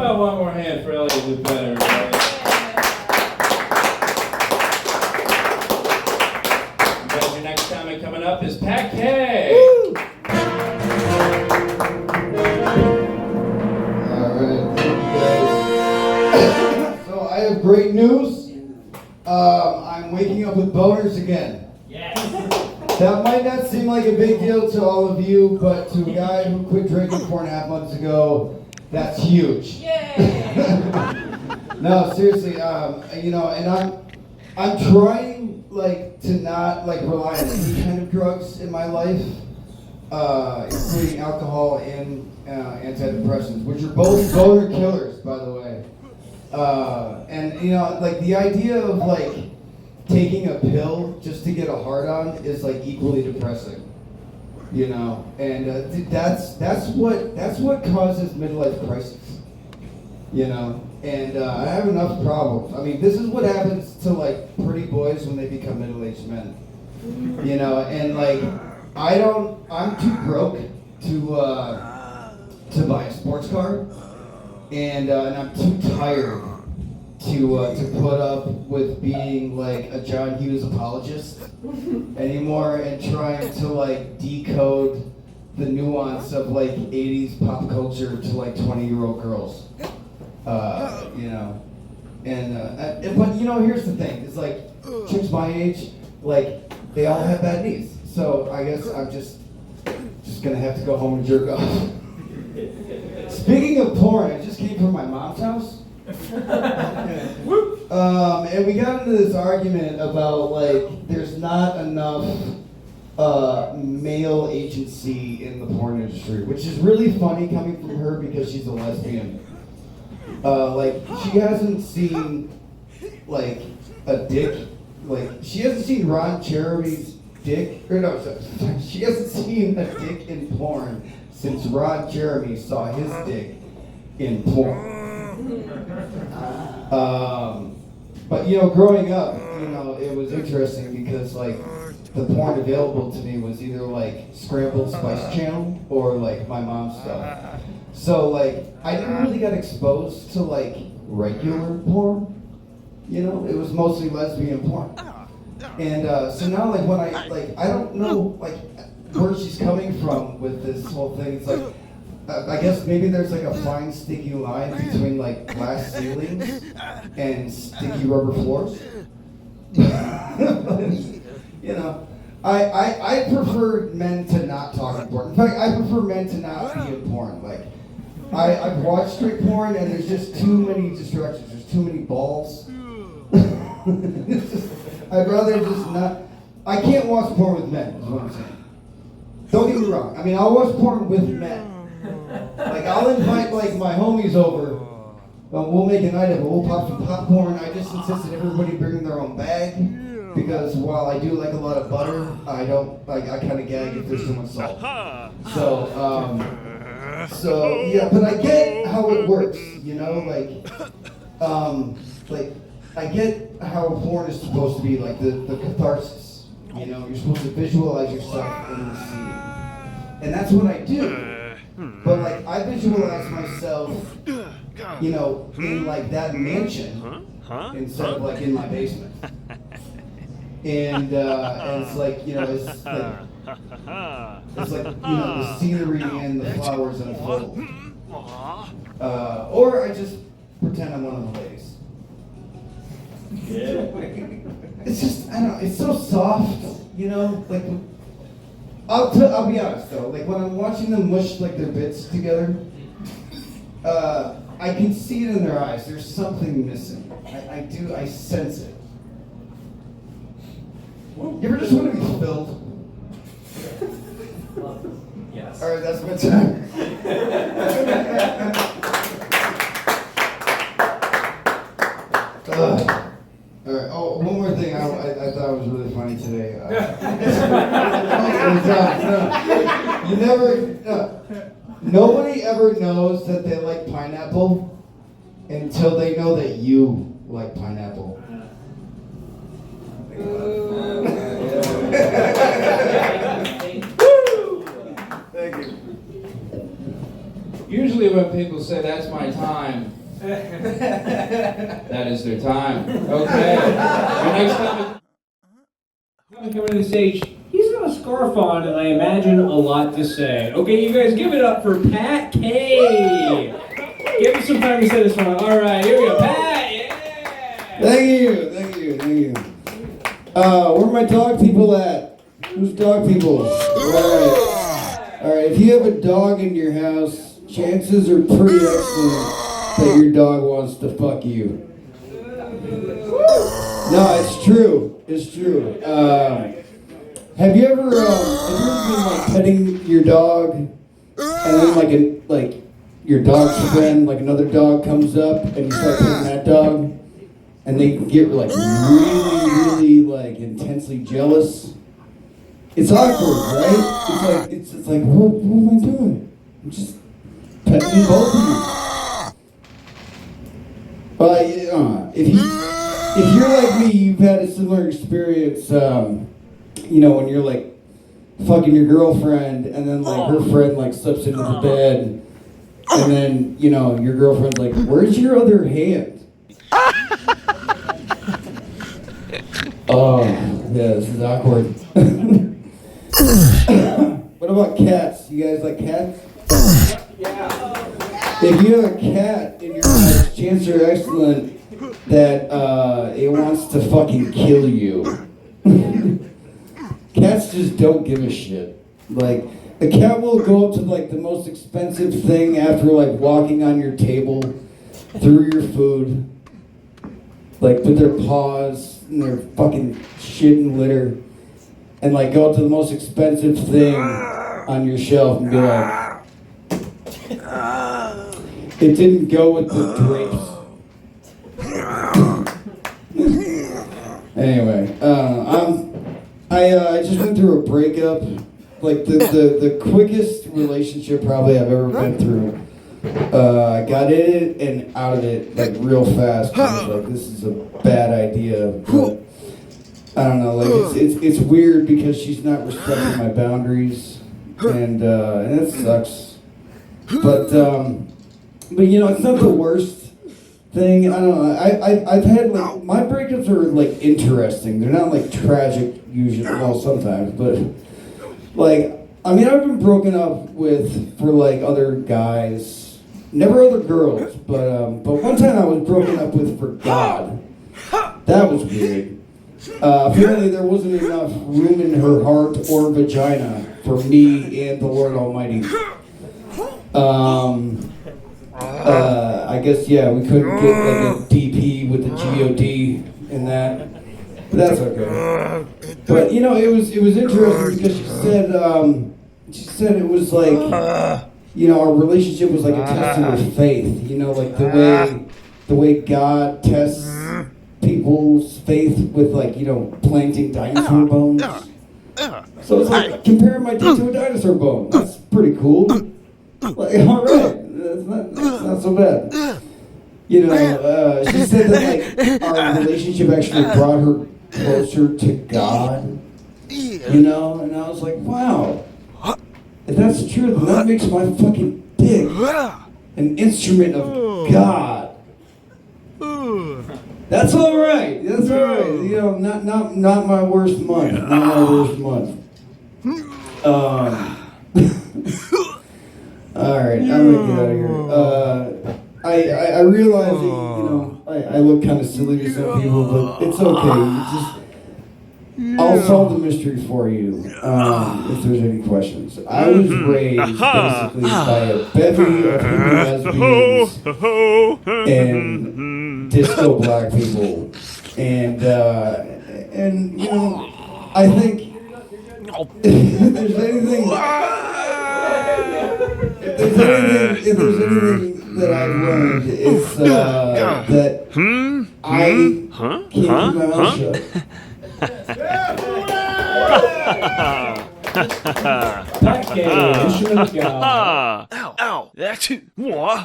about one more hand for Elliot Dupin, everybody? Because your next comic coming up is Pat K. Woo! Alright, thank you guys. So I have great news. I'm waking up with boners again. Yes. That might not seem like a big deal to all of you, but to a guy who quit drinking 4.5 months ago, that's huge. Yay! No, seriously, you know, and I'm trying like to not like rely on any kind of drugs in my life, including alcohol and antidepressants, which are both boner killers, by the way. And you know, like the idea of like taking a pill just to get a hard on is like equally depressing, you know. And that's what causes midlife crisis, you know. And I have enough problems. I mean, this is what happens to like pretty boys when they become middle-aged men, you know. And like I'm too broke to buy a sports car, and I'm too tired to put up with being like a John Hughes apologist anymore and trying to like decode the nuance of like 80s pop culture to like 20-year-old girls, you know. And but you know, here's the thing: it's like chicks my age, like they all have bad knees. So I guess I'm just gonna have to go home and jerk off. Speaking of porn, I just came from my mom's house. And we got into this argument about like there's not enough male agency in the porn industry, which is really funny coming from her because she's a lesbian. Like she hasn't seen like a dick, like she hasn't seen Ron Jeremy's dick, or no, sorry, she hasn't seen a dick in porn since Ron Jeremy saw his dick in porn. But you know, growing up, you know, it was interesting because like the porn available to me was either like Scrambled Spice Channel or like my mom's stuff. So like I never really got exposed to like regular porn. You know, it was mostly lesbian porn. And so now like when I don't know like where she's coming from with this whole thing. It's like I guess maybe there's like a fine sticky line between like glass ceilings and sticky rubber floors. You know, I prefer men to not talk in porn. In fact, I prefer men to not be in porn. Like I've watched straight porn and there's just too many distractions. There's too many balls. It's just, I'd rather just not. I can't watch porn with men, is what I'm saying. Don't get me wrong. I mean, I'll watch porn with men. Like, I'll invite, like, my homies over. We'll make a night of it. We'll pop some popcorn. I just insisted everybody bring their own bag. Because while I do like a lot of butter, I don't, like, I kind of gag if there's too much salt. So, yeah, but I get how it works, you know? Like, I get how porn is supposed to be, like, the catharsis. You know, you're supposed to visualize yourself in the scene. And that's what I do. But, like, I visualize myself, you know, in, like, that mansion instead of, like, in my basement. And it's like, you know, it's like, you know, the scenery and the flowers unfold. Or I just pretend I'm one of the ladies. Yeah. It's just, I don't know, it's so soft, you know, like, I'll be honest though, like when I'm watching them mush like their bits together, I can see it in their eyes, there's something missing. I sense it. You ever just want to be filled? Yes. Alright, that's my time. Alright, oh, one more thing I thought was really funny today. You never, nobody ever knows that they like pineapple until they know that you like pineapple. Thank you. Usually when people say that's my time, that is their time. Okay. Your next time coming to the stage, he's got a scarf on and I imagine a lot to say. Okay, you guys give it up for Pat K. Give us some time to say this one. All right, here we go. Pat, yeah. Thank you. Where are my dog people at? Who's dog people? All right. If you have a dog in your house, chances are pretty excellent that your dog wants to fuck you. No, it's true. Have you ever been like petting your dog, and then like your dog's friend, like another dog comes up, and you start petting that dog, and they get like really like intensely jealous? It's awkward, right? It's like what am I doing? I'm just petting both of you. If you're like me, you've had a similar experience. When you're like fucking your girlfriend, and then like her friend like slips into the bed, and then your girlfriend's like, "Where's your other hand?" Oh, yeah, this is awkward. What about cats? You guys like cats? Yeah. If you have a cat in your house, chances are excellent that it wants to fucking kill you. Cats just don't give a shit. Like, a cat will go up to like the most expensive thing after like walking on your table, through your food, like put their paws in their fucking shit and litter, and like go up to the most expensive thing on your shelf and be like, it didn't go with the drapes. Anyway, I just went through a breakup, like the quickest relationship probably I've ever been through. I got in it and out of it like real fast. I was like, this is a bad idea. But I don't know, like it's weird because she's not respecting my boundaries, and it sucks. But it's not the worst thing. I don't know. I've had like my breakups are like interesting. They're not like tragic usually. Well, sometimes, but like I've been broken up with for like other guys, never other girls. But one time I was broken up with for God. That was weird. Apparently there wasn't enough room in her heart or vagina for me and the Lord Almighty. I guess, yeah, we couldn't get like a DP with the GOD in that. But that's okay. But, it was interesting because she said it was like, our relationship was like a test of her faith. Like the way God tests people's faith with like, planting dinosaur bones. So it's like comparing my dick to a dinosaur bone. That's pretty cool. Like, all right, that's not so bad. She said that like our relationship actually brought her closer to God. And I was like, wow, if that's true, then that makes my fucking dick an instrument of God. That's all right. Not my worst month. Not my worst month. All right, I'm gonna get out of here. I realize that, I look kind of silly to some people, but it's okay. I'll solve the mystery for you if there's any questions. I was raised basically by a bevy of lesbians and disco black people, and I think if there's anything that I've learned, it's that I can't keep my mouth shut. Pat K, instrument of God. Ow, that's it. What?